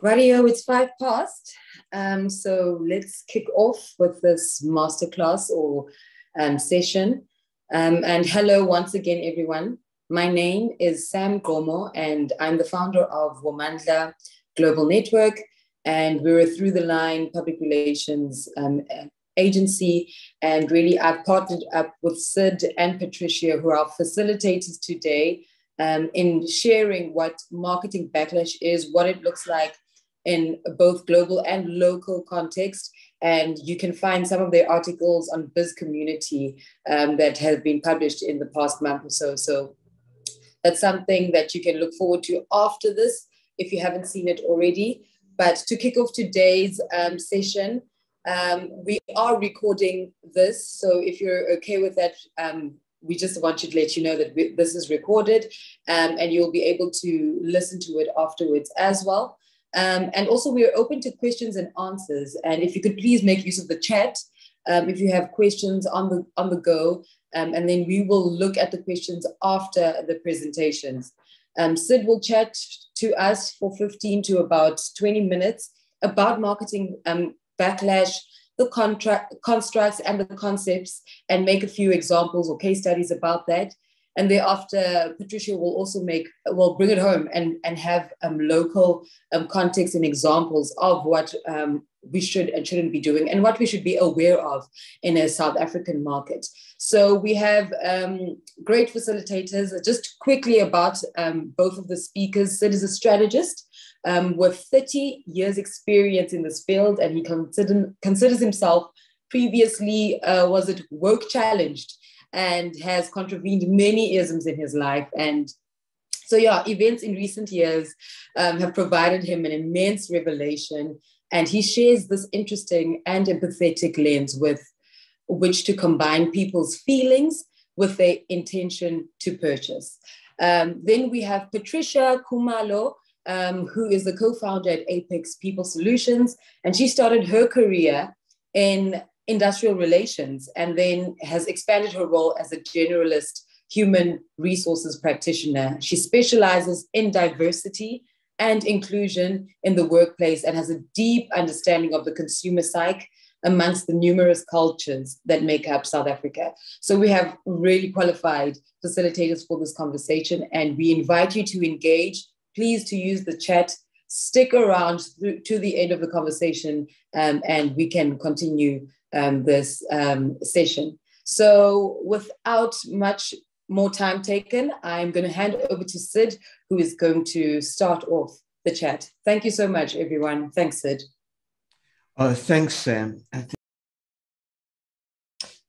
Radio, it's 5 past. So let's kick off with this masterclass or session. And hello once again, everyone. My name is Sam Gomo, and I'm the founder of Womandla Global Network. And we're a through the line public relations agency. And really, I've partnered up with Sid and Patricia, who are our facilitators today, in sharing what marketing backlash is, what it looks like in both global and local context. And you can find some of their articles on Biz Community that have been published in the past month or so. So that's something that you can look forward to after this if you haven't seen it already. But to kick off today's session, we are recording this. So if you're okay with that, we just want to let you know that this is recorded and you'll be able to listen to it afterwards as well. And also we are open to questions and answers. And if you could please make use of the chat if you have questions on the go, and then we will look at the questions after the presentations. Sid will chat to us for 15 to about 20 minutes about marketing backlash, the constructs and the concepts, and make a few examples or case studies about that. And thereafter, Patricia will also bring it home and have local context and examples of what we should and shouldn't be doing and what we should be aware of in a South African market. So we have great facilitators. Just quickly about both of the speakers. Sid is a strategist with 30 years experience in this field, and he considers himself previously, woke challenged, and has contravened many isms in his life. And so, events in recent years have provided him an immense revelation, and he shares this interesting and empathetic lens with which to combine people's feelings with their intention to purchase. Then we have Patricia Kumalo, who is the co-founder at Apex People Solutions, and she started her career in industrial relations and then has expanded her role as a generalist human resources practitioner. She specializes in diversity and inclusion in the workplace and has a deep understanding of the consumer psyche amongst the numerous cultures that make up South Africa. So we have really qualified facilitators for this conversation, and we invite you to engage. Please to use the chat, stick around to the end of the conversation, and we can continue this session. So without much more time taken, I'm going to hand over to Sid, who is going to start off the chat. Thank you so much, everyone. Thanks, Sid. Thanks, Sam.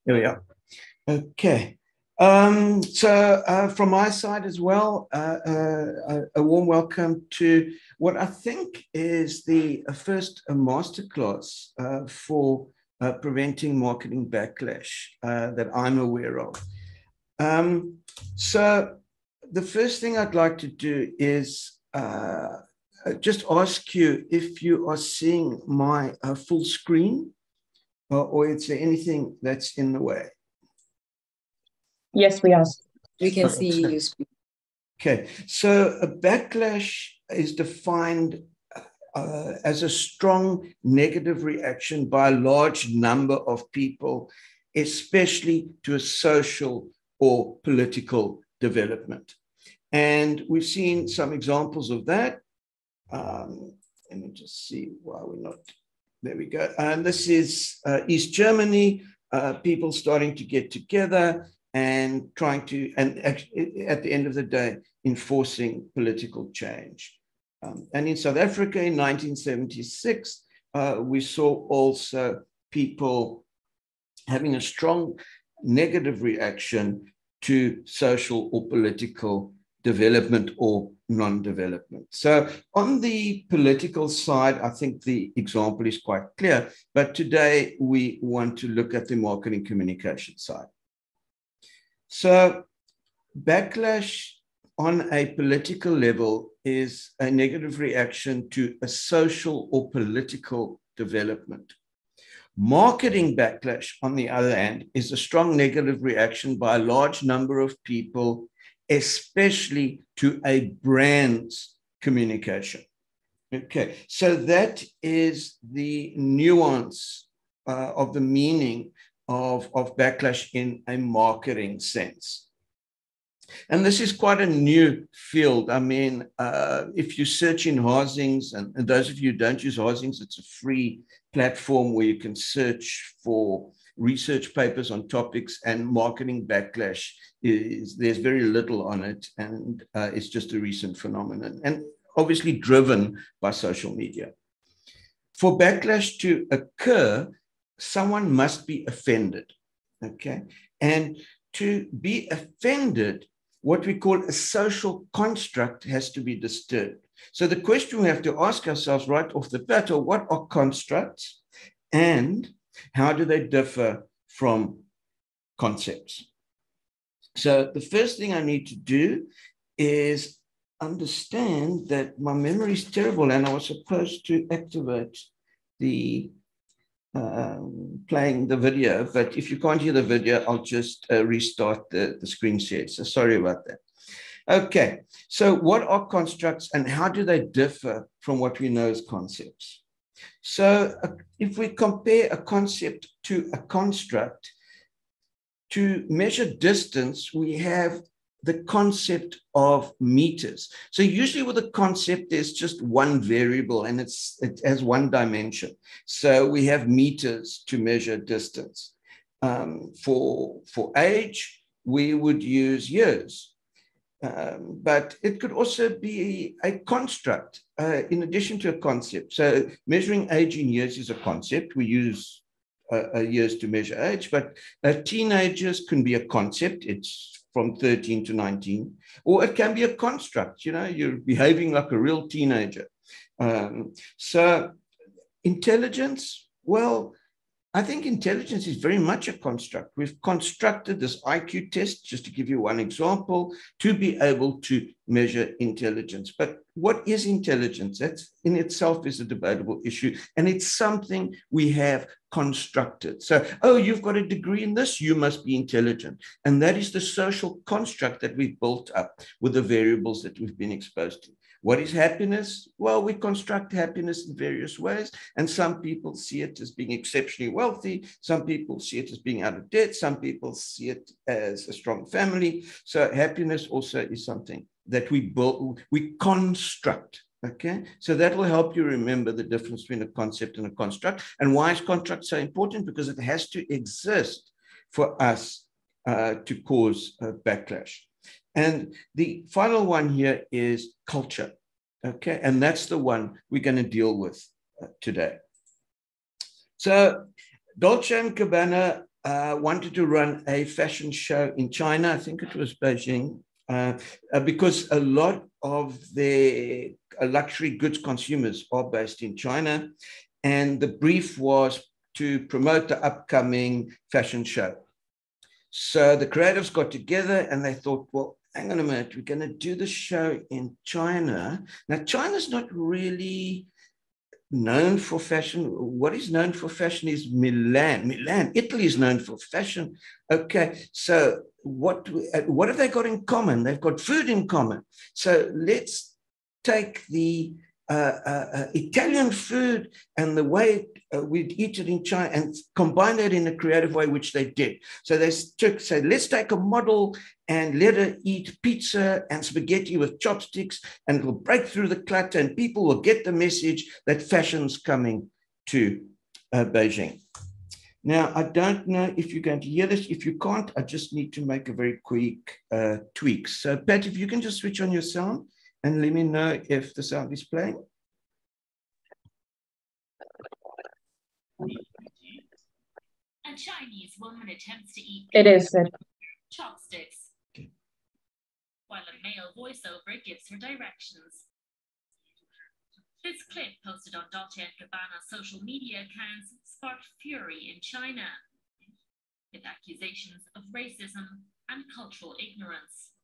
Here we are. Okay. So from my side as well, a warm welcome to what I think is the first masterclass for preventing marketing backlash that I'm aware of. So the first thing I'd like to do is just ask you if you are seeing my full screen, or is there anything that's in the way? Yes, we are. We can see you. Okay, so a backlash is defined as a strong negative reaction by a large number of people, especially to a social or political development. And we've seen some examples of that. Let me just see why we're not, there we go. And this is East Germany, people starting to get together and trying to, and at the end of the day, enforcing political change. And in South Africa in 1976, we saw also people having a strong negative reaction to social or political development or non-development. So on the political side, I think the example is quite clear, but today we want to look at the marketing communication side. So backlash on a political level is a negative reaction to a social or political development. Marketing backlash, on the other hand, is a strong negative reaction by a large number of people, especially to a brand's communication. Okay, so that is the nuance of the meaning of backlash in a marketing sense. And this is quite a new field. I mean, if you search in Harsings, and those of you who don't use Harsings, it's a free platform where you can search for research papers on topics, and marketing backlash there's very little on it, and it's just a recent phenomenon, and obviously driven by social media. For backlash to occur, someone must be offended, okay? And to be offended, what we call a social construct has to be disturbed. So the question we have to ask ourselves right off the bat are, what are constructs and how do they differ from concepts? So the first thing I need to do is understand that my memory is terrible, and I was supposed to activate the playing the video, but if you can't hear the video, I'll just restart the screen share. So sorry about that. Okay, so what are constructs and how do they differ from what we know as concepts? So if we compare a concept to a construct, to measure distance, we have the concept of meters. So usually with a concept, there's just one variable and it has one dimension. So we have meters to measure distance. For age, we would use years. But it could also be a construct in addition to a concept. So measuring age in years is a concept. We use years to measure age, but teenagers can be a concept. It's from 13 to 19, or it can be a construct. You know, you're behaving like a real teenager. So intelligence, well, I think intelligence is very much a construct. We've constructed this IQ test, just to give you one example, to be able to measure intelligence. But what is intelligence? That in itself is a debatable issue, and it's something we have constructed. So, oh, you've got a degree in this, you must be intelligent. And that is the social construct that we've built up with the variables that we've been exposed to. What is happiness? Well, we construct happiness in various ways, and some people see it as being exceptionally wealthy. Some people see it as being out of debt. Some people see it as a strong family. So happiness also is something that we build, we construct. Okay, so that will help you remember the difference between a concept and a construct. And why is construct so important? Because it has to exist for us to cause a backlash. And the final one here is culture, okay? And that's the one we're going to deal with today. So Dolce & Gabbana wanted to run a fashion show in China. I think it was Beijing, because a lot of their luxury goods consumers are based in China. And the brief was to promote the upcoming fashion show. So the creatives got together and they thought, well, hang on a minute, we're going to do the show in China. Now, China's not really known for fashion. What is known for fashion is Milan. Italy is known for fashion. Okay, so what have they got in common? They've got food in common. So let's take the Italian food and the way we'd eat it in China and combine that in a creative way, which they did. So they said, let's take a model and let her eat pizza and spaghetti with chopsticks, and it will break through the clutter and people will get the message that fashion's coming to Beijing. Now, I don't know if you're going to hear this. If you can't, I just need to make a very quick tweak. So Pat, if you can just switch on your sound and let me know if the sound is playing. A Chinese woman attempts to eat chopsticks, okay, while a male voiceover gives her directions. This clip, posted on Dolce & Gabbana's social media accounts, sparked fury in China, with accusations of racism and cultural ignorance.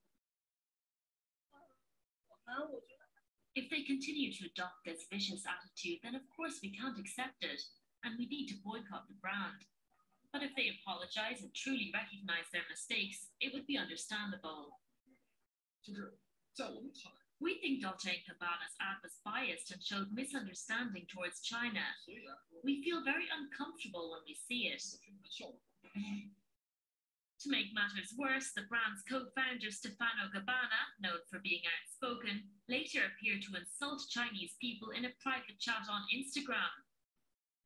If they continue to adopt this vicious attitude, then of course we can't accept it, and we need to boycott the brand. But if they apologize and truly recognize their mistakes, it would be understandable. We think Dolce & Gabbana's ad was biased and showed misunderstanding towards China. We feel very uncomfortable when we see it. To make matters worse, the brand's co-founder Stefano Gabbana, known for being outspoken, later appeared to insult Chinese people in a private chat on Instagram.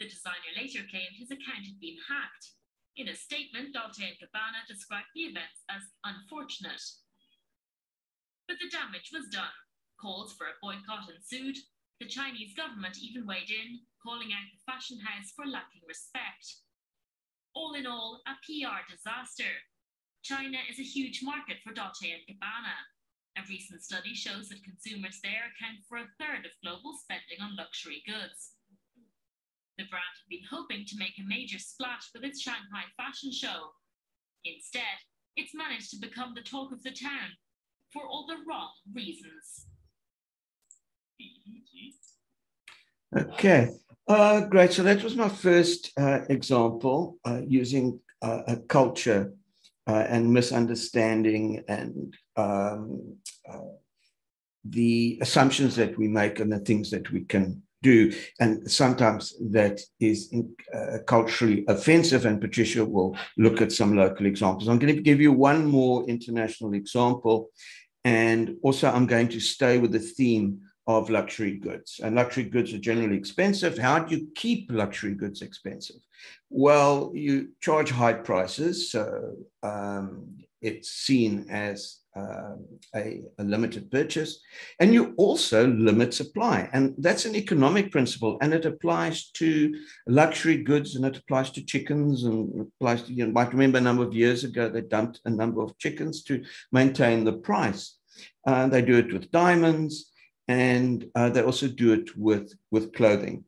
The designer later claimed his account had been hacked. In a statement, Dolce & Gabbana described the events as unfortunate. But the damage was done. Calls for a boycott ensued. The Chinese government even weighed in, calling out the fashion house for lacking respect. All in all, a PR disaster. China is a huge market for Dolce & Gabbana. A recent study shows that consumers there account for a third of global spending on luxury goods. The brand had been hoping to make a major splash with its Shanghai fashion show. Instead, it's managed to become the talk of the town for all the wrong reasons. Okay, great. So that was my first example using a culture and misunderstanding and the assumptions that we make and the things that we can do. And sometimes that is culturally offensive, and Patricia will look at some local examples. I'm going to give you one more international example, and also I'm going to stay with the theme of luxury goods. And luxury goods are generally expensive. How do you keep luxury goods expensive? Well, you charge high prices, so it's seen as a limited purchase, and you also limit supply, and that's an economic principle, and it applies to luxury goods, and it applies to chickens, and it applies to, you might remember a number of years ago they dumped a number of chickens to maintain the price. They do it with diamonds, and they also do it with clothing.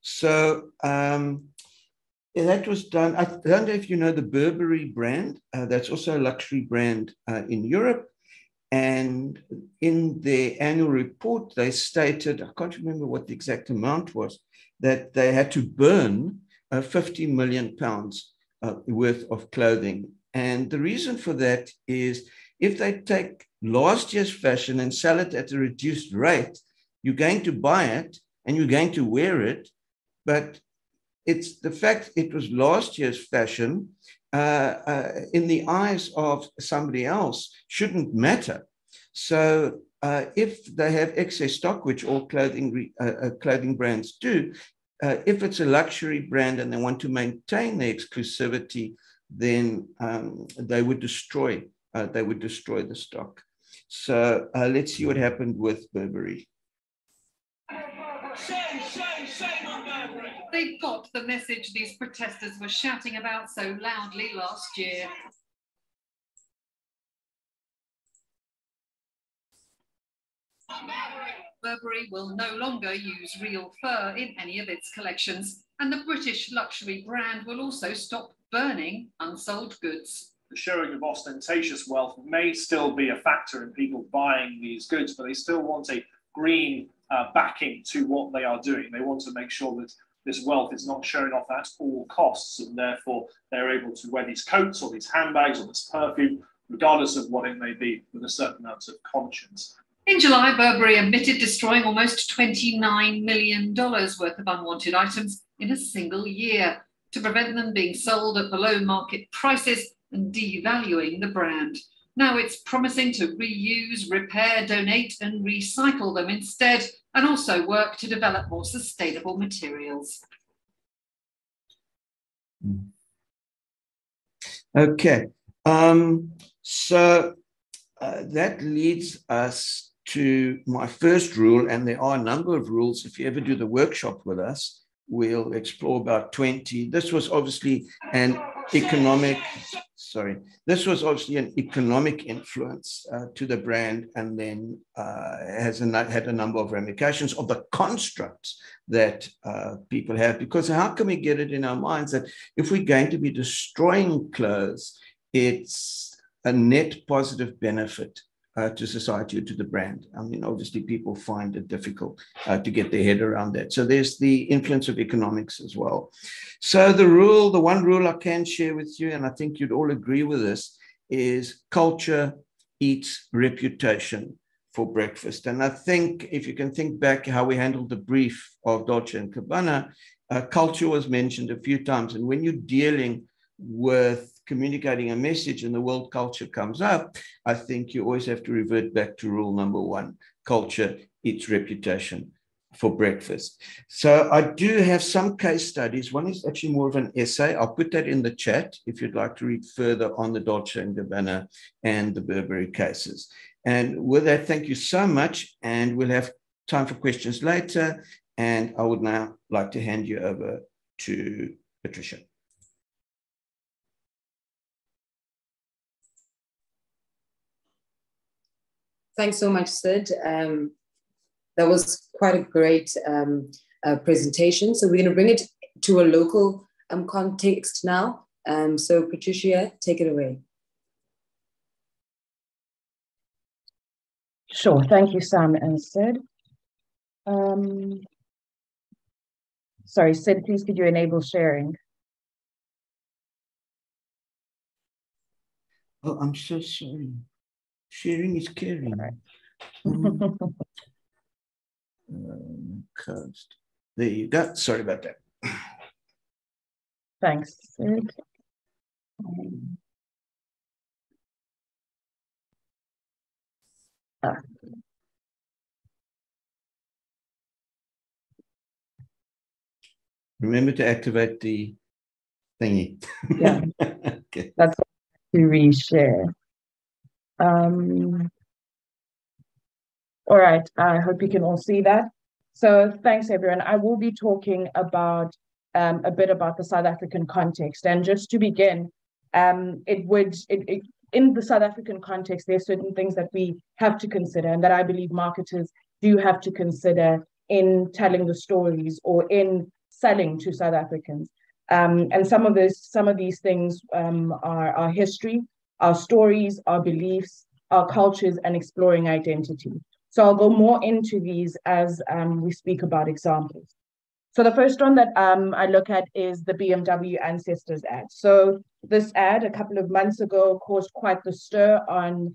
So that was done. I don't know if you know the Burberry brand. That's also a luxury brand in Europe. And in their annual report, they stated, I can't remember what the exact amount was, that they had to burn 50 million pounds worth of clothing. And the reason for that is if they take last year's fashion and sell it at a reduced rate, you're going to buy it and you're going to wear it, but it's the fact it was last year's fashion in the eyes of somebody else shouldn't matter. So if they have excess stock, which all clothing brands do, if it's a luxury brand and they want to maintain their exclusivity, then they would destroy the stock. So let's see what happened with Burberry. Shame on Burberry. They got the message these protesters were shouting about so loudly last year. Burberry will no longer use real fur in any of its collections, and the British luxury brand will also stop burning unsold goods. The showing of ostentatious wealth may still be a factor in people buying these goods, but they still want a green backing to what they are doing. They want to make sure that this wealth is not shown off at all costs, and therefore they're able to wear these coats or these handbags or this perfume, regardless of what it may be, with a certain amount of conscience. In July, Burberry admitted destroying almost $29 million worth of unwanted items in a single year to prevent them being sold at below market prices and devaluing the brand. Now it's promising to reuse, repair, donate and recycle them instead, and also work to develop more sustainable materials. Okay, so that leads us to my first rule, and there are a number of rules. If you ever do the workshop with us, we'll explore about 20. This was obviously an economic influence to the brand, and then had a number of ramifications of the constructs that people have. Because how can we get it in our minds that if we're going to be destroying clothes, it's a net positive benefit to society or to the brand? I mean, obviously people find it difficult to get their head around that. So there's the influence of economics as well. So the one rule I can share with you, and I think you'd all agree with this, is culture eats reputation. for breakfast. And I think if you can think back how we handled the brief of Dolce & Gabbana, culture was mentioned a few times. And when you're dealing with communicating a message and the world culture comes up, I think you always have to revert back to rule number one: culture eats reputation for breakfast. So I do have some case studies. One is actually more of an essay. I'll put that in the chat if you'd like to read further on the Dolce & Gabbana and the Burberry cases. And with that, thank you so much. And we'll have time for questions later. And I would now like to hand you over to Patricia. Thanks so much, Sid. That was quite a great presentation. So we're going to bring it to a local context now. So Patricia, take it away. Sure. Thank you, Sam and Sid. Sorry, Sid, please could you enable sharing? Oh, I'm so sorry. Sharing is caring. Right. Coast. There you go. Sorry about that. Thanks, Sid. Remember to activate the thingy. Yeah. Okay. That's to reshare. All right, I hope you can all see that. So thanks, everyone. I will be talking about a bit about the South African context. And just to begin, in the South African context, there are certain things that we have to consider and that I believe marketers do have to consider in telling the stories or in selling to South Africans. And some of these things are our history, our stories, our beliefs, our cultures, and exploring identity. So I'll go more into these as we speak about examples. So the first one that I look at is the BMW Ancestors ad. So this ad a couple of months ago caused quite the stir on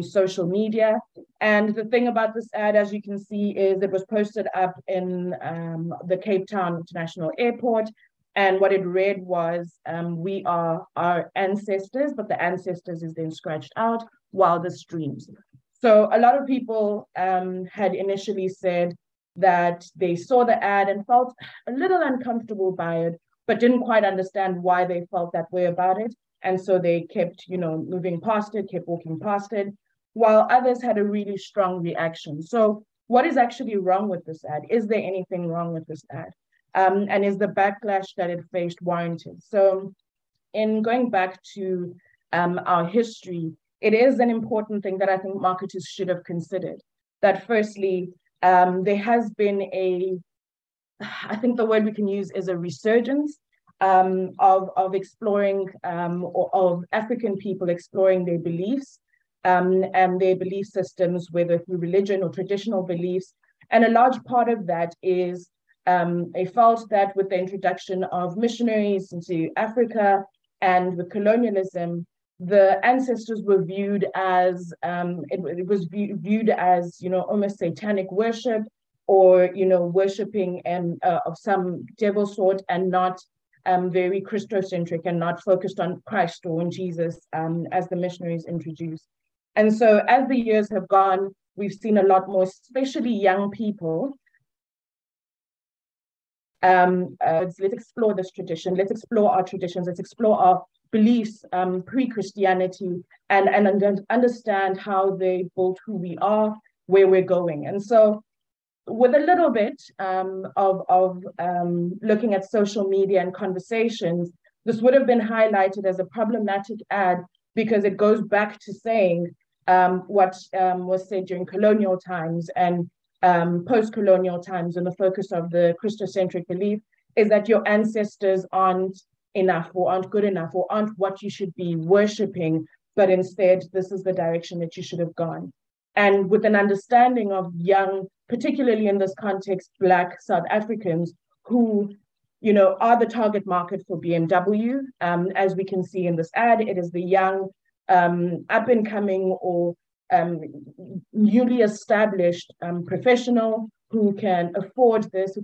social media. And the thing about this ad, as you can see, is it was posted up in the Cape Town International Airport. And what it read was, we are our ancestors, but the ancestors is then scratched out while this streams. So a lot of people had initially said that they saw the ad and felt a little uncomfortable by it, but didn't quite understand why they felt that way about it. And so they kept, moving past it, kept walking past it, while others had a really strong reaction. So what is actually wrong with this ad? Is there anything wrong with this ad? And is the backlash that it faced warranted? So in going back to our history, it is an important thing that I think marketers should have considered. That firstly, there has been I think the word we can use is a resurgence of exploring, or of African people exploring their beliefs and their belief systems, whether through religion or traditional beliefs. And a large part of that is they felt that with the introduction of missionaries into Africa and with colonialism, the ancestors were viewed as it was viewed as almost satanic worship, or worshiping of some devil sort, and not very Christocentric and not focused on Christ or on Jesus as the missionaries introduced. And so as the years have gone, we've seen a lot more, especially young people. Let's explore this tradition. Let's explore our traditions. Let's explore our beliefs pre-Christianity and understand how they built who we are, where we're going. And so with a little bit of looking at social media and conversations, this would have been highlighted as a problematic ad because it goes back to saying what was said during colonial times and post-colonial times, and the focus of the Christocentric belief is that your ancestors aren't enough or aren't good enough or aren't what you should be worshipping, but instead this is the direction that you should have gone. And with an understanding of young, particularly in this context, Black South Africans who are the target market for BMW. As we can see in this ad, it is the young, up and coming or newly established professional who can afford this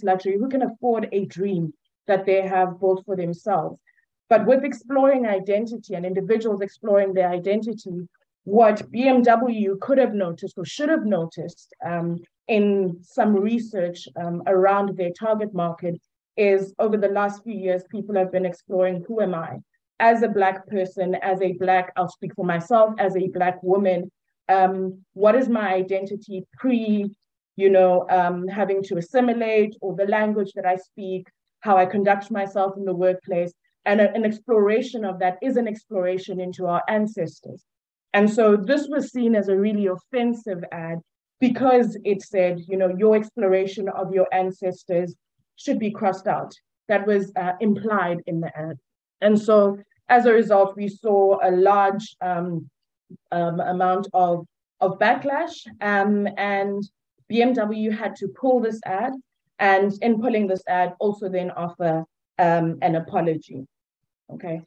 luxury, who can afford a dream that they have built for themselves. But with exploring identity and individuals exploring their identity, what BMW could have noticed or should have noticed in some research around their target market is over the last few years, people have been exploring, who am I? As a Black person, I'll speak for myself, as a Black woman, what is my identity having to assimilate, or the language that I speak, how I conduct myself in the workplace. And an exploration of that is an exploration into our ancestors. And so this was seen as a really offensive ad because it said, your exploration of your ancestors should be crossed out. That was implied in the ad. And so as a result, we saw a large amount of backlash, and BMW had to pull this ad, and in pulling this ad, also then offer an apology. Okay.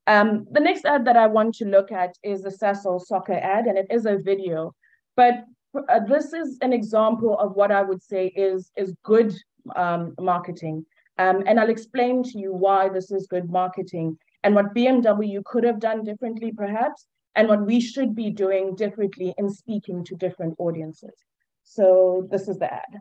The next ad that I want to look at is the Sasol soccer ad, and it is a video. But this is an example of what I would say is good marketing. And I'll explain to you why this is good marketing and what BMW could have done differently, perhaps, and what we should be doing differently in speaking to different audiences. So this is the ad.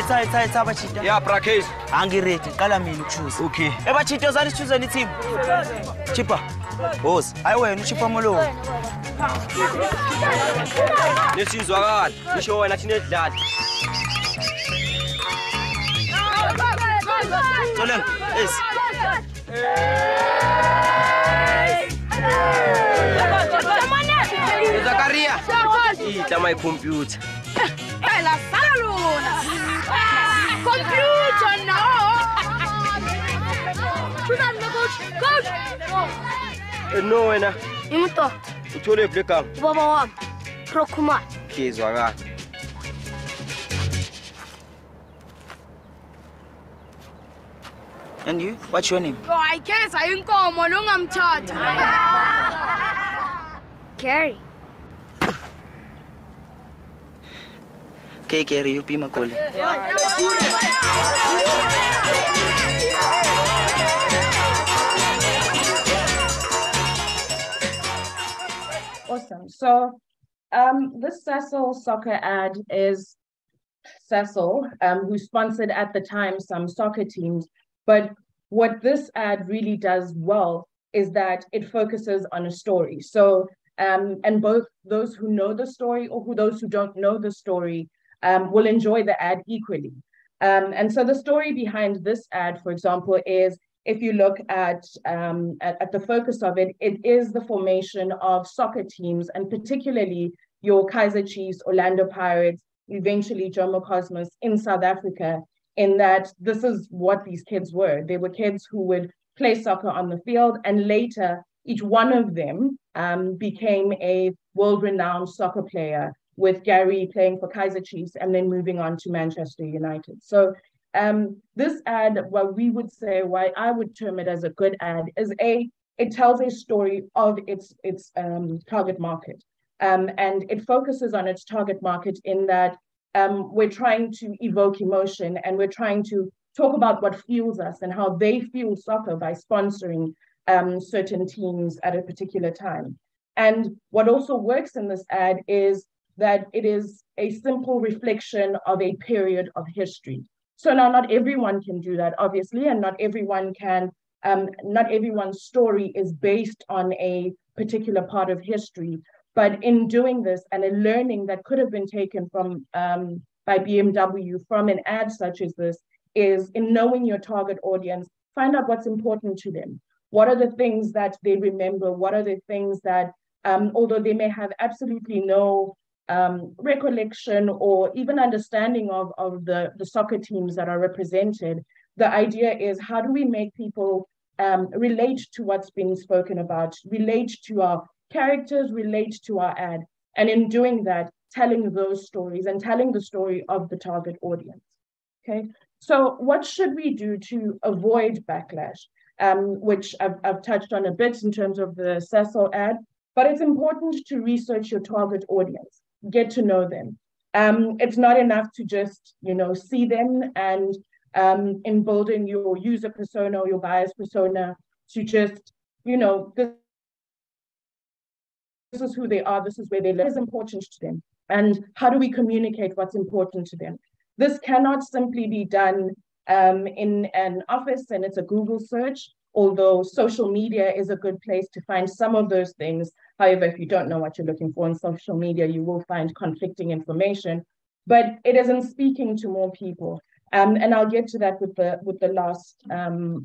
It's abachita. Yeah, Prakes. Angirete, kala mina ukuchuza. Okay. Ebachita uzani choose ni team. Chipa. Boss, ayi wena uchipa molo. Lesizwakala, nisho wena thina edlala. Toleng, yes. Zakaria. Ita my computer. La salona. Computer no. Coach. No wena. Imto. Uthole blekam. Baba wami. Prokuma. Kizwakala. And you? What's your name? Oh, I guess I ain't going to Carrie. Okay, Carrie, you be my call. Awesome. So this Sasol soccer ad is Sasol, who sponsored at the time some soccer teams. But what this ad really does well is that it focuses on a story. So, and both those who know the story or those who don't know the story will enjoy the ad equally. And so the story behind this ad, for example, is if you look at the focus of it, it is the formation of soccer teams, and particularly your Kaizer Chiefs, Orlando Pirates, eventually Jomo Cosmos in South Africa, in that this is what these kids were. They were kids who would play soccer on the field, and later each one of them became a world-renowned soccer player, with Gary playing for Kaizer Chiefs and then moving on to Manchester United. So this ad, what we would say, why I would term it as a good ad, is it tells a story of its target market. And it focuses on its target market in that we're trying to evoke emotion, and we're trying to talk about what fuels us and how they fuel soccer by sponsoring certain teams at a particular time. And what also works in this ad is that it is a simple reflection of a period of history. So now not everyone can do that, obviously, and not everyone can, not everyone's story is based on a particular part of history. But in doing this, and a learning that could have been taken from by BMW from an ad such as this, is in knowing your target audience, find out what's important to them. What are the things that they remember? What are the things that, although they may have absolutely no recollection or even understanding of the soccer teams that are represented, the idea is how do we make people relate to what's been spoken about, relate to our characters, relate to our ad. And in doing that, telling those stories and telling the story of the target audience. Okay, so what should we do to avoid backlash? Which I've touched on a bit in terms of the Cecil ad, but it's important to research your target audience, get to know them. It's not enough to just, see them and in building your user persona or your buyer's persona to just, this is who they are, this is where they live. What is important to them? And how do we communicate what's important to them? This cannot simply be done in an office and it's a Google search, although social media is a good place to find some of those things. However, if you don't know what you're looking for on social media, you will find conflicting information, but it isn't speaking to more people. And I'll get to that with the last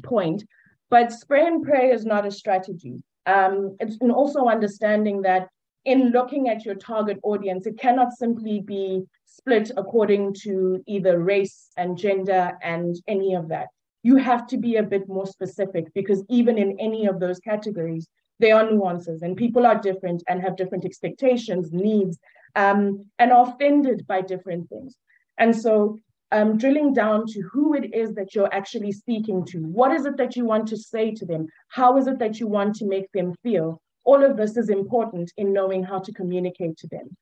point. But spray and pray is not a strategy. It's also understanding that in looking at your target audience, it cannot simply be split according to either race and gender and any of that. You have to be a bit more specific because even in any of those categories, there are nuances and people are different and have different expectations, needs, and are offended by different things. And so drilling down to who it is that you're actually speaking to, what is it that you want to say to them? How is it that you want to make them feel? All of this is important in knowing how to communicate to them.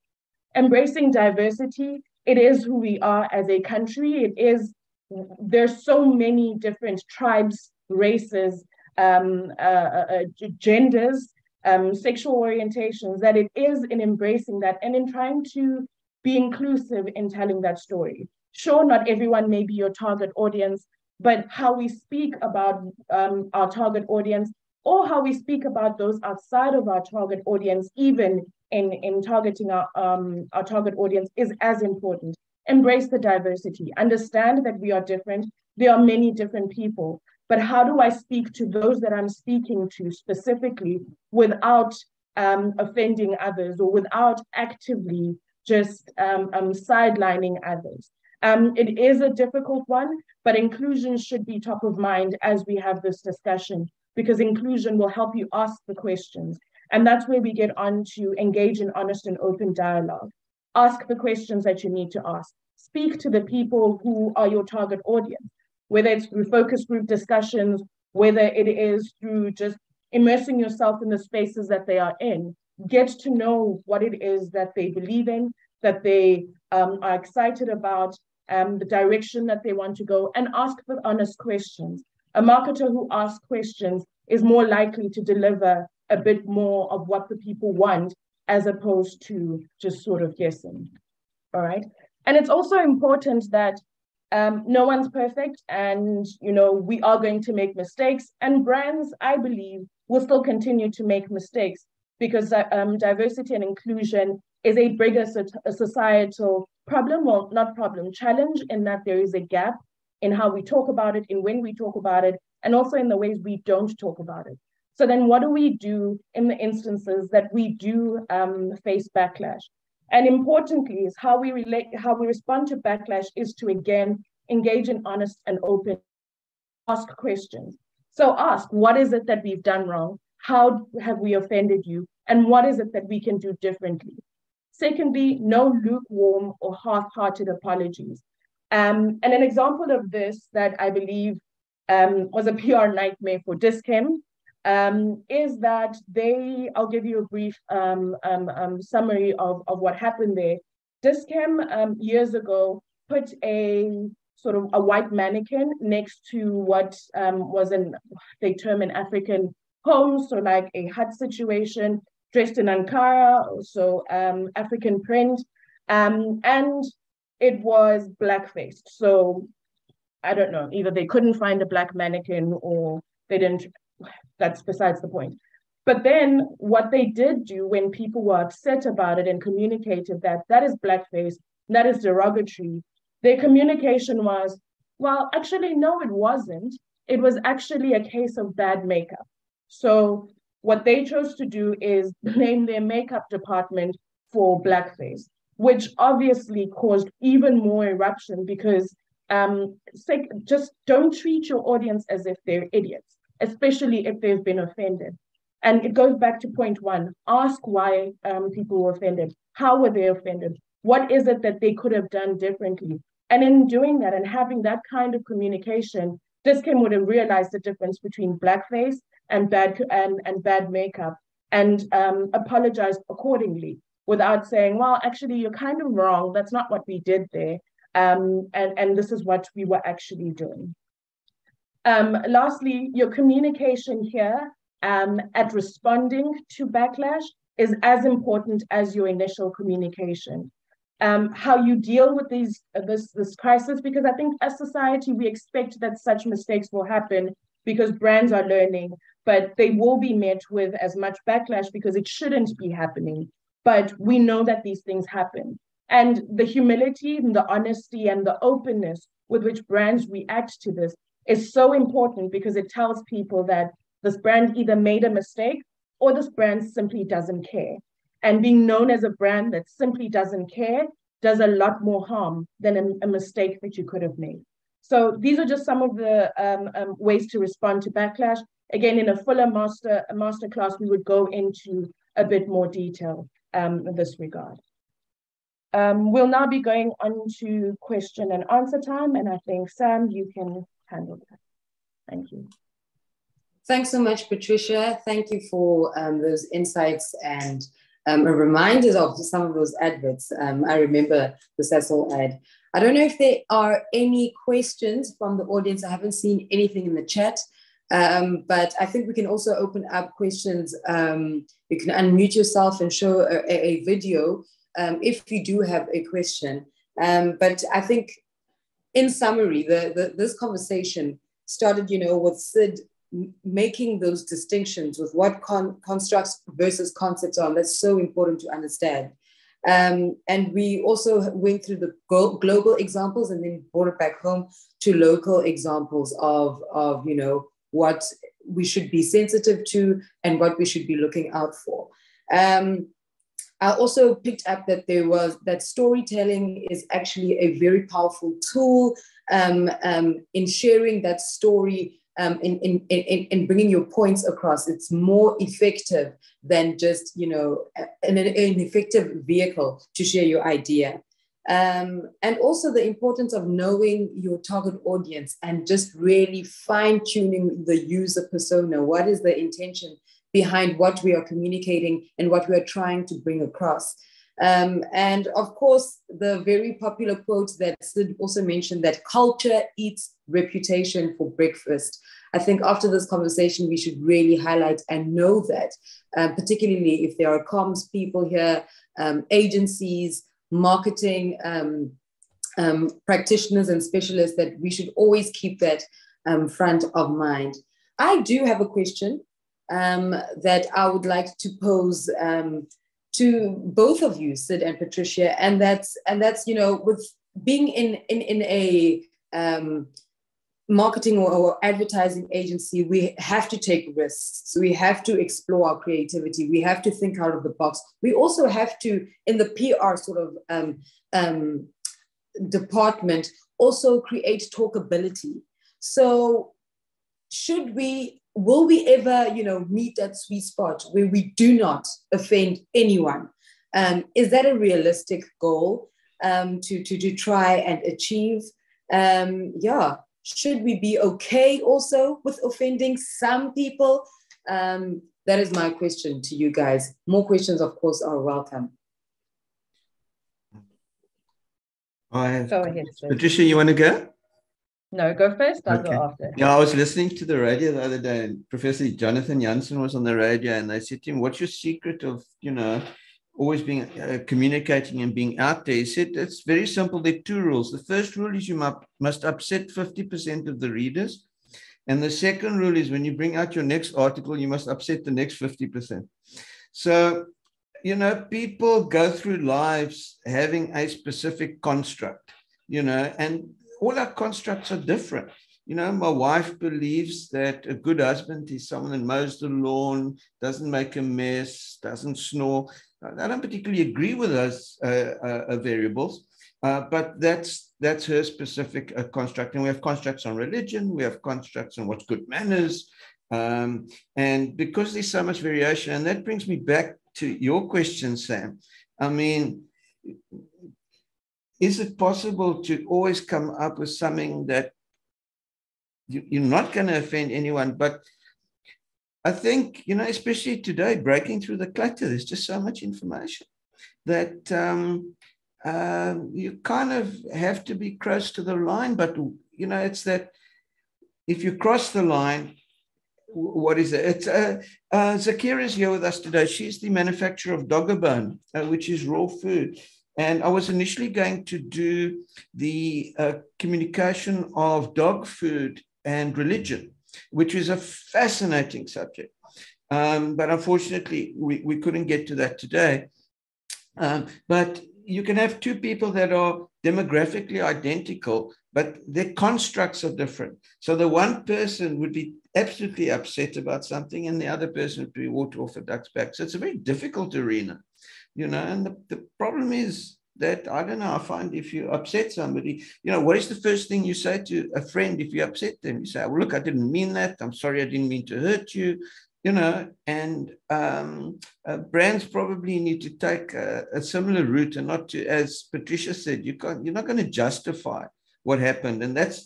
Embracing diversity, it is who we are as a country. There's so many different tribes, races, genders, sexual orientations, that it is in embracing that and in trying to be inclusive in telling that story. Sure, not everyone may be your target audience, but how we speak about our target audience or how we speak about those outside of our target audience, even in targeting our target audience, is as important. Embrace the diversity. Understand that we are different. There are many different people. But how do I speak to those that I'm speaking to specifically without offending others or without actively just sidelining others? It is a difficult one, but inclusion should be top of mind as we have this discussion, because inclusion will help you ask the questions. And that's where we get on to engage in honest and open dialogue. Ask the questions that you need to ask. Speak to the people who are your target audience, whether it's through focus group discussions, whether it is through just immersing yourself in the spaces that they are in. Get to know what it is that they believe in, that they are excited about, the direction that they want to go, and ask the honest questions. A marketer who asks questions is more likely to deliver a bit more of what the people want as opposed to just sort of guessing, all right? And it's also important that no one's perfect and, we are going to make mistakes, and brands, I believe, will still continue to make mistakes because diversity and inclusion is a bigger societal problem, well, not problem, challenge, in that there is a gap in how we talk about it, in when we talk about it, and also in the ways we don't talk about it. So then what do we do in the instances that we do face backlash? And importantly is how we respond to backlash is to, again, engage in honest and open, ask questions. So ask, what is it that we've done wrong? How have we offended you? And what is it that we can do differently? Secondly, no lukewarm or half-hearted apologies. And an example of this that I believe was a PR nightmare for Dis-Chem is that I'll give you a brief summary of what happened there. Dis-Chem years ago put a sort of a white mannequin next to what they term an African home, so like a hut situation, dressed in Ankara, so African print, and it was black-faced. So I don't know, either they couldn't find a black mannequin or they didn't, that's besides the point. But then what they did do when people were upset about it and communicated that is blackface, that is derogatory, their communication was, well, actually, no, it wasn't. It was actually a case of bad makeup. So what they chose to do is blame their makeup department for blackface. which obviously caused even more eruption because just don't treat your audience as if they're idiots, especially if they've been offended. And it goes back to point one. Ask why people were offended. How were they offended? What is it that they could have done differently? And in doing that and having that kind of communication, Dis-Chem would have realized the difference between blackface and bad makeup and apologized accordingly without saying, well, actually, you're kind of wrong. That's not what we did there. And this is what we were actually doing. Lastly, your communication here at responding to backlash is as important as your initial communication. How you deal with this crisis, because I think as society, we expect that such mistakes will happen because brands are learning, but they will be met with as much backlash because it shouldn't be happening. But we know that these things happen. And the humility and the honesty and the openness with which brands react to this is so important because it tells people that this brand either made a mistake or this brand simply doesn't care. And being known as a brand that simply doesn't care does a lot more harm than a mistake that you could have made. So these are just some of the ways to respond to backlash. Again, in a fuller masterclass, we would go into a bit more detail in this regard. We'll now be going on to question and answer time. And I think, Sam, you can handle that. Thank you. Thanks so much, Patricia. Thank you for those insights and a reminder of some of those adverts. I remember the Cecil ad. I don't know if there are any questions from the audience. I haven't seen anything in the chat, but I think we can also open up questions. You can unmute yourself and show a video if you do have a question. But I think in summary, this conversation started, with Sid making those distinctions with what constructs versus concepts are. That's so important to understand. And we also went through the global examples and then brought it back home to local examples of what we should be sensitive to and what we should be looking out for. I also picked up that storytelling is actually a very powerful tool in sharing that story, in bringing your points across. It's more effective than just, an effective vehicle to share your idea. And also the importance of knowing your target audience and just really fine-tuning the user persona. What is the intention behind what we are communicating and what we are trying to bring across? And of course, the very popular quote that Sid also mentioned, that culture eats reputation for breakfast. I think after this conversation, we should really highlight and know that, particularly if there are comms people here, agencies, marketing practitioners and specialists, that we should always keep that front of mind. I do have a question that I would like to pose to both of you, Sid and Patricia, and that's with being in a marketing or advertising agency, we have to take risks. We have to explore our creativity. We have to think out of the box. We also have to, in the PR sort of department, also create talkability. So will we ever, meet that sweet spot where we do not offend anyone? Is that a realistic goal to try and achieve? Should we be okay also with offending some people? That is my question to you guys. More questions, of course, are welcome. Go ahead, sir. Patricia, you want to go? No, go first. I'll go after. Yeah, I was listening to the radio the other day, and Professor Jonathan Jansen was on the radio, and they said to him, "What's your secret of, always being communicating and being out there?" He said, "It's very simple. There are two rules. The first rule is you must upset 50% of the readers. And the second rule is when you bring out your next article, you must upset the next 50%. So, people go through lives having a specific construct, and all our constructs are different. You know, my wife believes that a good husband is someone that mows the lawn, doesn't make a mess, doesn't snore. I don't particularly agree with those variables, but that's her specific construct. And we have constructs on religion, we have constructs on what's good manners. And because there's so much variation, and that brings me back to your question, Sam. I mean, is it possible to always come up with something that you're not going to offend anyone? But I think, you know, especially today, breaking through the clutter, there's just so much information that you kind of have to be close to the line. But, you know, it's that if you cross the line, what is it? It's Zakira is here with us today. She's the manufacturer of Doggerbone, which is raw food. And I was initially going to do the communication of dog food and religion, which is a fascinating subject. But unfortunately, we couldn't get to that today. But you can have two people that are demographically identical, but their constructs are different. So the one person would be absolutely upset about something, and the other person would be water off a duck's back. So it's a very difficult arena, you know. And the problem is that, I don't know, I find if you upset somebody, you know, what is the first thing you say to a friend if you upset them? You say, well, look, I didn't mean that. I'm sorry, I didn't mean to hurt you. You know, and brands probably need to take a similar route, and not to, as Patricia said, you're not going to justify what happened. And that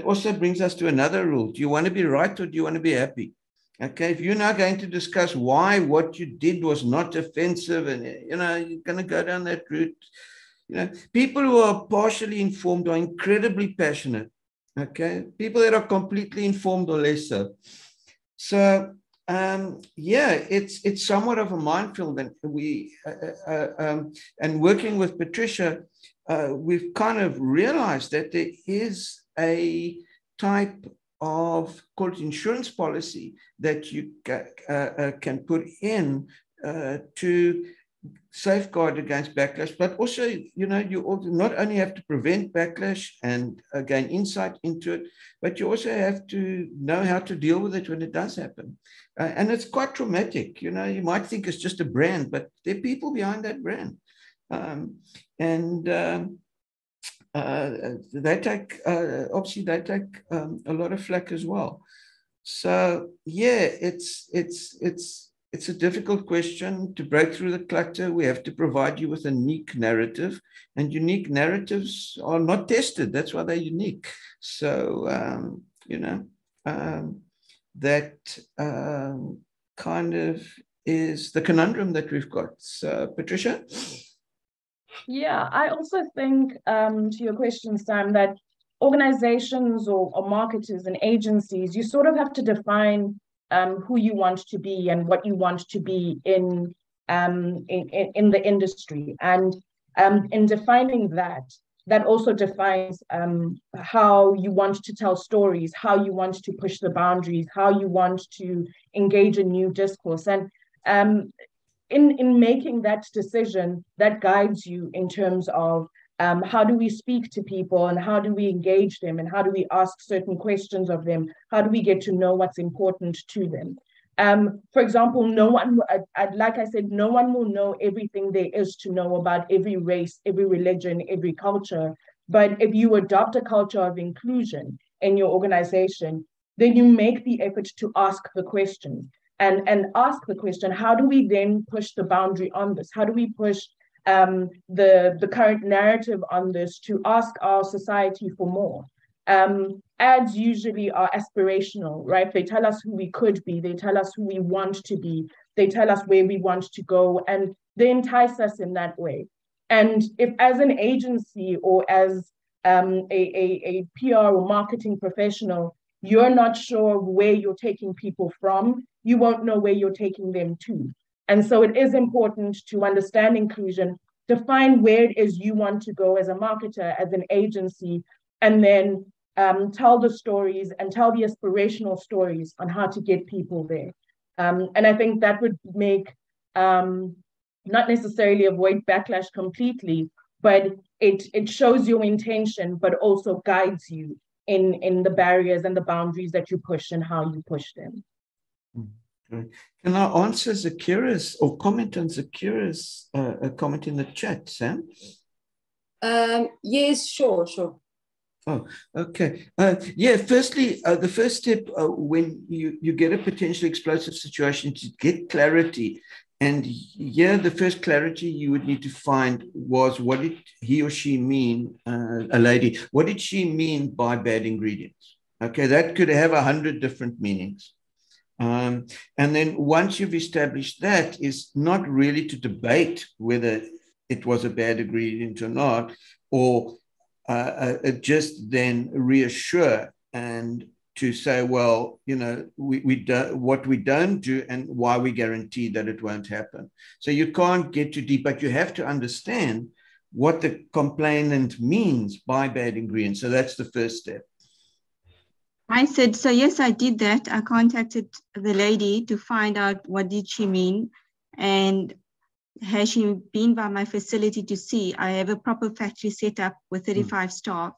also brings us to another rule. Do you want to be right, or do you want to be happy? Okay, if you're now going to discuss why what you did was not offensive, and, you know, you're going to go down that route, you know, people who are partially informed are incredibly passionate. Okay, people that are completely informed are less so. So, yeah, it's somewhat of a minefield, and and working with Patricia, we've kind of realized that there is a type of, called insurance policy, that you can put in to safeguard against backlash, but also, you know, you also not only have to prevent backlash and gain insight into it, but you also have to know how to deal with it when it does happen. And it's quite traumatic. You know, you might think it's just a brand, but there are people behind that brand. They take, obviously they take a lot of flack as well. So yeah, it's a difficult question. To break through the clutter, we have to provide you with a unique narrative, and unique narratives are not tested. That's why they're unique. So, you know, that kind of is the conundrum that we've got. So, Patricia? Yeah, I also think, to your question, Sam, that organizations or marketers and agencies, you sort of have to define who you want to be and what you want to be in the industry. And in defining that also defines how you want to tell stories, how you want to push the boundaries, how you want to engage in new discourse. And in making that decision, that guides you in terms of how do we speak to people, and how do we engage them, and how do we ask certain questions of them? How do we get to know what's important to them? For example, like I said, no one will know everything there is to know about every race, every religion, every culture. But if you adopt a culture of inclusion in your organization, then you make the effort to ask the questions. And ask the question, how do we then push the boundary on this? How do we push the current narrative on this to ask our society for more? Ads usually are aspirational, right? They tell us who we could be. They tell us who we want to be. They tell us where we want to go, and they entice us in that way. And if, as an agency or as a PR or marketing professional, you're not sure where you're taking people from, you won't know where you're taking them to. And so it is important to understand inclusion, define where it is you want to go as a marketer, as an agency, and then tell the stories and tell the aspirational stories on how to get people there. And I think that would make, not necessarily avoid backlash completely, but it shows your intention, but also guides you in the barriers and the boundaries that you push and how you push them. Okay. Can I answer Zakira's or comment on Zakira's comment in the chat, Sam? Yes, sure. Oh, okay. Yeah, firstly, the first step when you get a potentially explosive situation to get clarity. And here, the first clarity you would need to find was, what did he or she mean, a lady, what did she mean by bad ingredients? Okay, that could have 100 different meanings. And then once you've established that, is not really to debate whether it was a bad ingredient or not, or just then reassure and to say, well, you know, we do what we don't do and why we guarantee that it won't happen. So you can't get too deep, but you have to understand what the complainant means by bad ingredients. So that's the first step. I said, so yes, I did that. I contacted the lady to find out what did she mean, and has she been by my facility to see. I have a proper factory set up with 35 staff,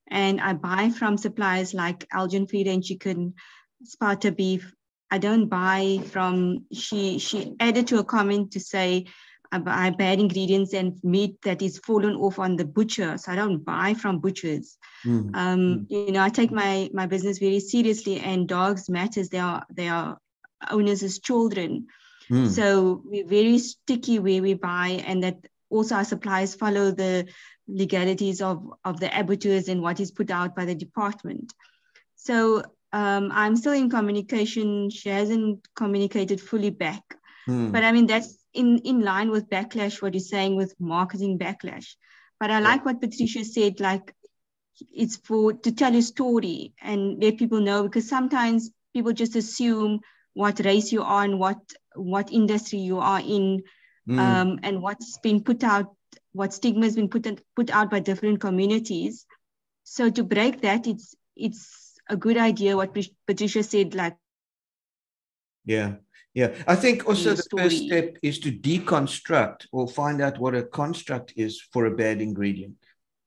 and I buy from suppliers like Algin Feed and Chicken, Sparta Beef. I don't buy from, she added to a comment to say, I buy bad ingredients and meat that is fallen off on the butcher. So I don't buy from butchers. You know, I take my business very seriously, and dogs matters. They are owners as children. So we're very sticky where we buy, and that also our suppliers follow the legalities of the abattoirs and what is put out by the department. So I'm still in communication. She hasn't communicated fully back. But I mean, that's in line with Backlash, what you're saying with marketing Backlash. But I like what Patricia said, like it's to tell your story and let people know, because sometimes people just assume what race you are and what industry you are in, and what's been put out, what stigma has been put out by different communities. So to break that, it's a good idea what Patricia said, like. Yeah. I think also the first step is to deconstruct or find out what a construct is for a bad ingredient.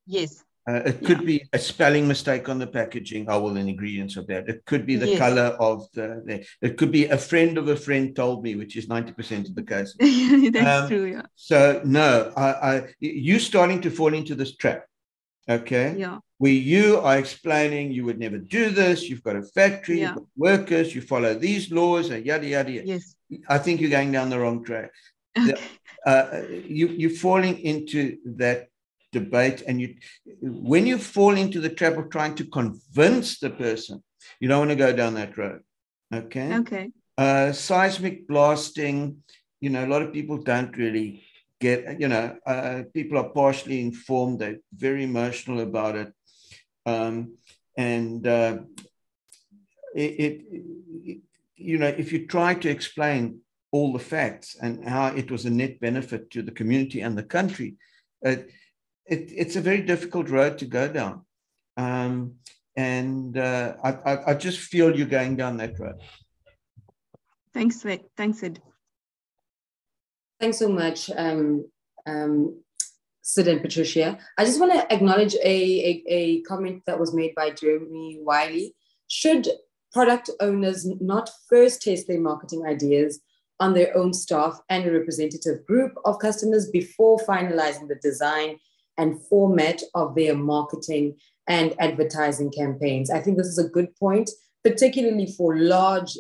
Yes. It could be a spelling mistake on the packaging. Oh, well, the ingredients are bad. It could be the color of it could be a friend of a friend told me, which is 90% of the cases. That's true, yeah. So no, you starting to fall into this trap, okay? Yeah. Where you are explaining you would never do this. You've got a factory, you've got workers, you follow these laws, and yada, yada, yada. Yes. I think you're going down the wrong track. Okay. You're falling into that debate, and when you fall into the trap of trying to convince the person, you don't want to go down that road. Okay. Seismic blasting, you know, a lot of people don't really get, you know, people are partially informed, they're very emotional about it, you know, if you try to explain all the facts and how it was a net benefit to the community and the country, it's a very difficult road to go down. I just feel you're going down that road. Thanks, Ed. Thanks, Ed. Thanks so much, Sid and Patricia. I just want to acknowledge a comment that was made by Jeremy Wiley. Should product owners not first test their marketing ideas on their own staff and a representative group of customers before finalizing the design and format of their marketing and advertising campaigns? I think this is a good point, particularly for large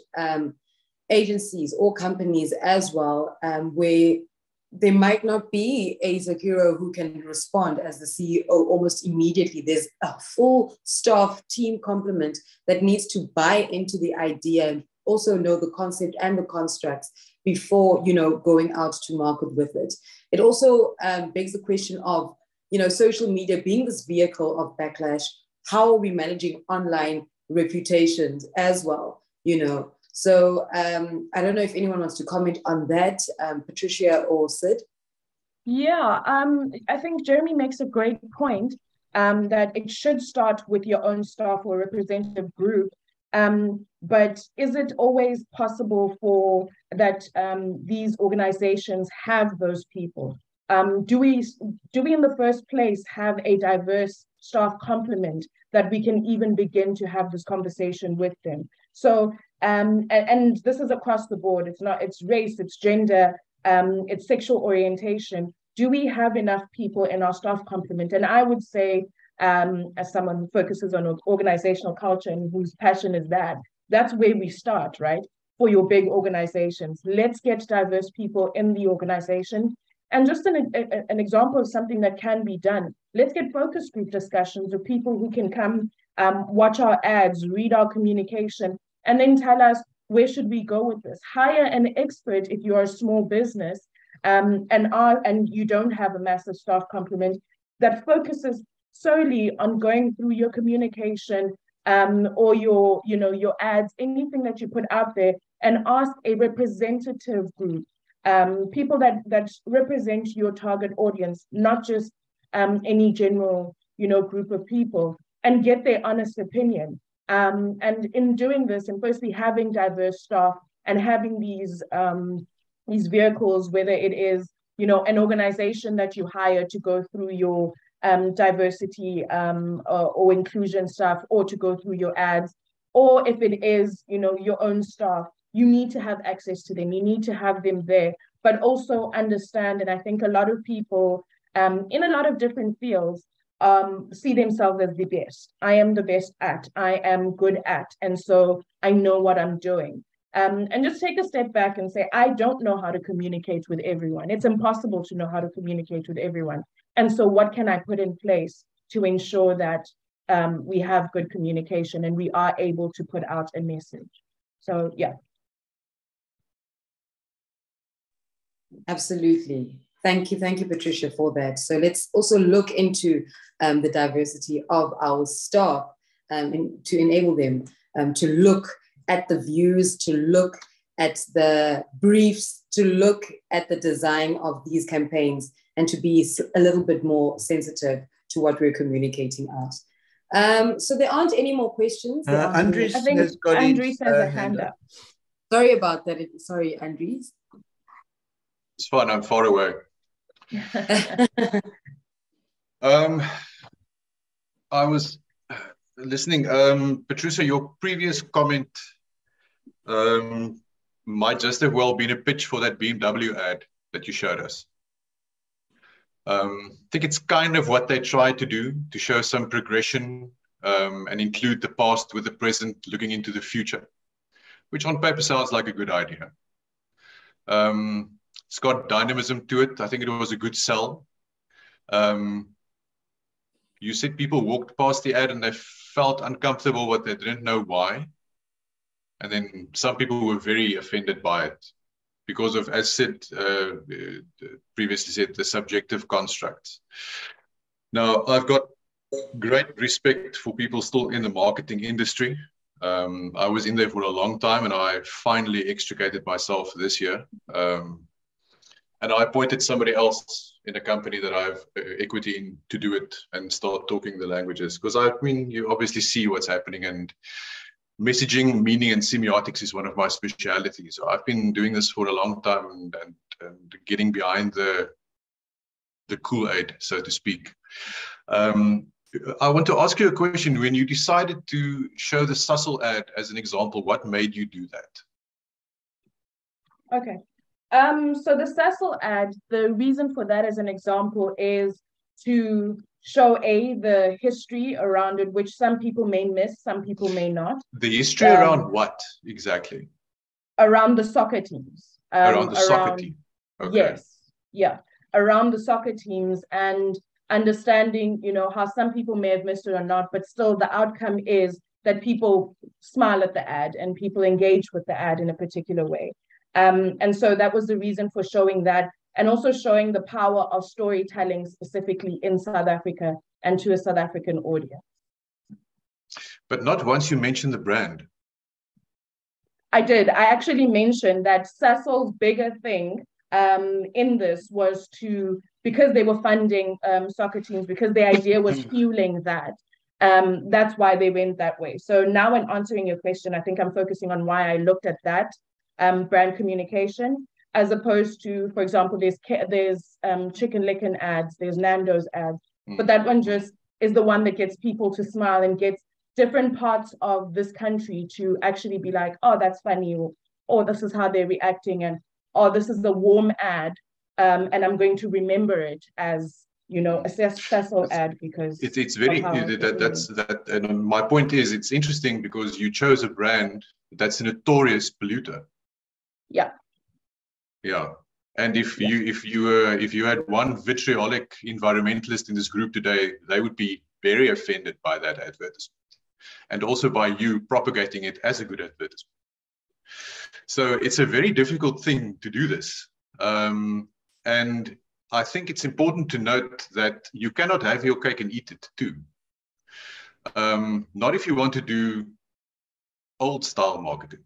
agencies or companies as well, where there might not be a Zakiro who can respond as the CEO almost immediately. There's a full staff team complement that needs to buy into the idea and also know the concept and the constructs before, you know, going out to market with it. It also begs the question of, you know, social media being this vehicle of backlash. How are we managing online reputations as well, you know? So I don't know if anyone wants to comment on that, Patricia or Sid. Yeah, I think Jeremy makes a great point that it should start with your own staff or representative group. But is it always possible for that these organizations have those people? Do we in the first place have a diverse staff complement that we can even begin to have this conversation with them. So, and this is across the board. It's race, it's gender, it's sexual orientation. Do we have enough people in our staff complement? And I would say, as someone who focuses on organizational culture and whose passion is that's where we start, right? For your big organizations, let's get diverse people in the organization. And just an example of something that can be done, let's get focus group discussions with people who can come watch our ads, read our communication, and then tell us, where should we go with this? Hire an expert if you're a small business and you don't have a massive staff complement that focuses solely on going through your communication or your ads, anything that you put out there, and ask a representative group, people that represent your target audience, not just any general group of people, and get their honest opinion. And in doing this, and firstly having diverse staff and having these vehicles, whether it is an organization that you hire to go through your diversity or inclusion stuff, or to go through your ads, or if it is your own staff, you need to have access to them. You need to have them there, but also understand. And I think a lot of people in a lot of different fields see themselves as the best. I am the best at, I am good at, and so I know what I'm doing. And just take a step back and say, I don't know how to communicate with everyone. It's impossible to know how to communicate with everyone. And so what can I put in place to ensure that we have good communication and we are able to put out a message? So, yeah. Absolutely. Thank you, Patricia, for that. So let's also look into the diversity of our staff and to enable them to look at the views, to look at the briefs, to look at the design of these campaigns, and to be a little bit more sensitive to what we're communicating out. So there aren't any more questions. Andres I think Andres has a hand up. Sorry about that. Sorry, Andres. It's fine, I'm far away. I was listening. Patricia, your previous comment might just have well been a pitch for that BMW ad that you showed us. I think it's kind of what they try to do, to show some progression and include the past with the present, looking into the future, which on paper sounds like a good idea. It's got dynamism to it. I think it was a good sell. You said people walked past the ad and they felt uncomfortable, but they didn't know why. And then some people were very offended by it because of, as said, previously said, the subjective constructs. Now, I've got great respect for people still in the marketing industry. I was in there for a long time and I finally extricated myself this year. And I appointed somebody else in a company that I have equity in to do it and start talking the languages. Because I mean, you obviously see what's happening, and messaging, meaning, and semiotics is one of my specialities. So I've been doing this for a long time and getting behind the Kool-Aid, so to speak. I want to ask you a question. When you decided to show the Sussel ad as an example, what made you do that? Okay. So the Cecil ad, the reason for that as an example is to show the history around it, which some people may miss, some people may not. The history around what exactly? Around the soccer teams. Around the soccer team. Okay. Yes. Yeah. Around the soccer teams, and understanding, how some people may have missed it or not, but still the outcome is that people smile at the ad and people engage with the ad in a particular way. And so that was the reason for showing that, and also showing the power of storytelling specifically in South Africa and to a South African audience. But not once you mentioned the brand. I did. I actually mentioned that Cecil's bigger thing in this was because they were funding soccer teams, because the idea was fueling that. That's why they went that way. So now in answering your question, I think I'm focusing on why I looked at that brand communication, as opposed to, for example, there's Chicken Licken ads, there's Nando's ads, but that one just is the one that gets people to smile and gets different parts of this country to actually be like, oh, that's funny, or this is how they're reacting, and oh, this is the warm ad, and I'm going to remember it as, you know, a successful ad because it's very and my point is, it's interesting because you chose a brand that's a notorious polluter. Yeah. Yeah. And if you had one vitriolic environmentalist in this group today, they would be very offended by that advertisement, and also by you propagating it as a good advertisement. So it's a very difficult thing to do this. And I think it's important to note that you cannot have your cake and eat it too. Not if you want to do old style marketing.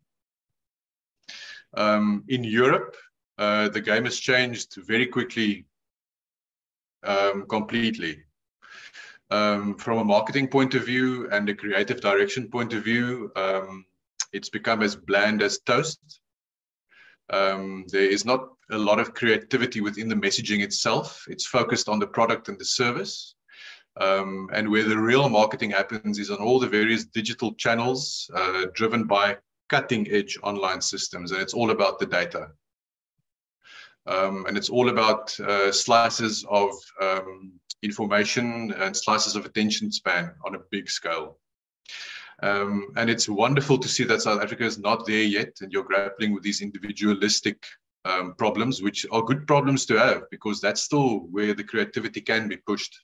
In Europe, the game has changed very quickly, completely. From a marketing point of view and a creative direction point of view, it's become as bland as toast. There is not a lot of creativity within the messaging itself. It's focused on the product and the service. And where the real marketing happens is on all the various digital channels driven by cutting edge online systems. And it's all about the data. And it's all about slices of information and slices of attention span on a big scale. And it's wonderful to see that South Africa is not there yet, and you're grappling with these individualistic problems, which are good problems to have, because that's still where the creativity can be pushed.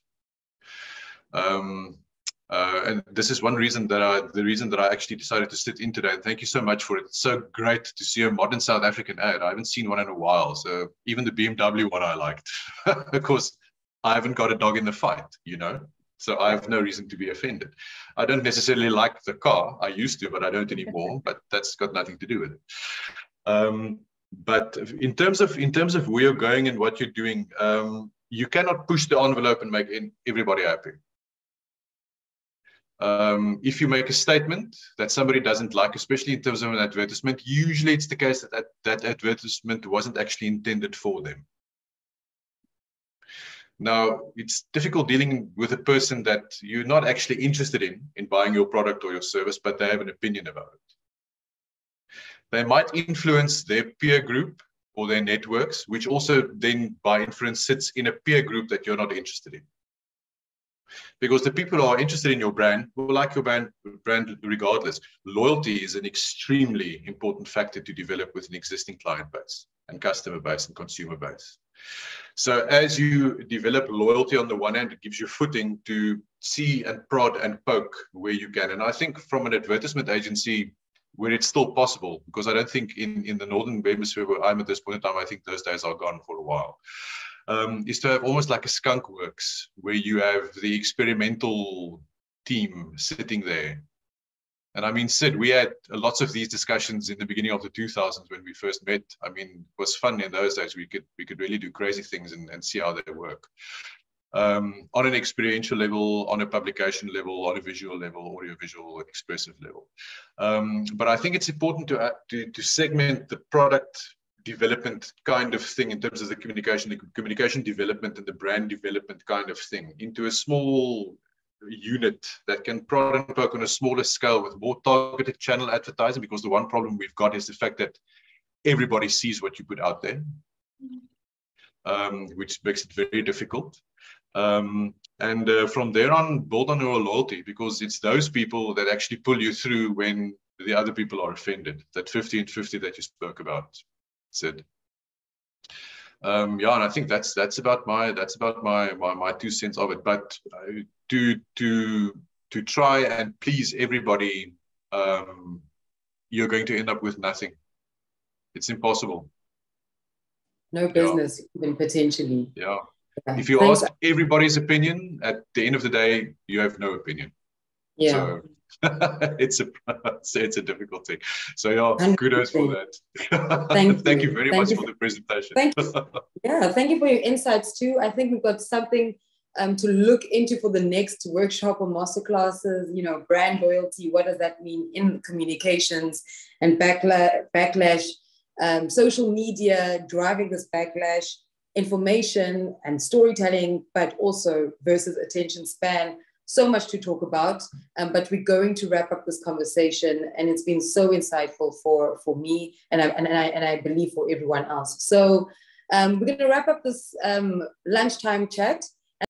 And this is one reason that the reason that I actually decided to sit in today. And thank you so much for it. It's so great to see a modern South African ad. I haven't seen one in a while. So even the BMW one I liked. Of course, I haven't got a dog in the fight, you know. So I have no reason to be offended. I don't necessarily like the car. I used to, but I don't anymore. But that's got nothing to do with it. But in terms of where you're going and what you're doing, you cannot push the envelope and make everybody happy. If you make a statement that somebody doesn't like, especially in terms of an advertisement, usually it's the case that that advertisement wasn't actually intended for them. Now, it's difficult dealing with a person that you're not actually interested in buying your product or your service, but they have an opinion about it. They might influence their peer group or their networks, which also then by inference sits in a peer group that you're not interested in. Because the people who are interested in your brand will like your brand regardless. Loyalty is an extremely important factor to develop with an existing client base and customer base and consumer base. So as you develop loyalty on the one hand, it gives you footing to see and prod and poke where you can. And I think from an advertisement agency, where it's still possible, because I don't think in the Northern Hemisphere where I'm at this point in time, I think those days are gone for a while. Is to have almost like a skunk works, where you have the experimental team sitting there. And I mean, Sid, we had lots of these discussions in the beginning of the 2000s when we first met. I mean, it was fun in those days. We could really do crazy things and see how they work. On an experiential level, on a publication level, on a visual level, audio-visual, expressive level. But I think it's important to segment the product development kind of thing in terms of the communication development and the brand development kind of thing into a small unit that can prod and poke on a smaller scale with more targeted channel advertising, because the one problem we've got is the fact that everybody sees what you put out there, which makes it very difficult. And from there on, build on your loyalty, because it's those people that actually pull you through when the other people are offended. That 50 and 50 that you spoke about, Sid. Yeah, and I think that's about my 2 cents of it. But to try and please everybody, you're going to end up with nothing. It's impossible. No business, even potentially. Yeah. If you ask everybody's opinion, at the end of the day, you have no opinion. Yeah. So it's a difficult thing. So yeah, kudos for that. Thank you very much for the presentation. Thank you for your insights too. I think we've got something to look into for the next workshop or masterclasses. You know, brand loyalty. What does that mean in communications and backlash? Social media driving this backlash, information and storytelling, but also versus attention span. so much to talk about, but we're going to wrap up this conversation, and it's been so insightful for me, and I believe for everyone else. So we're going to wrap up this lunchtime chat.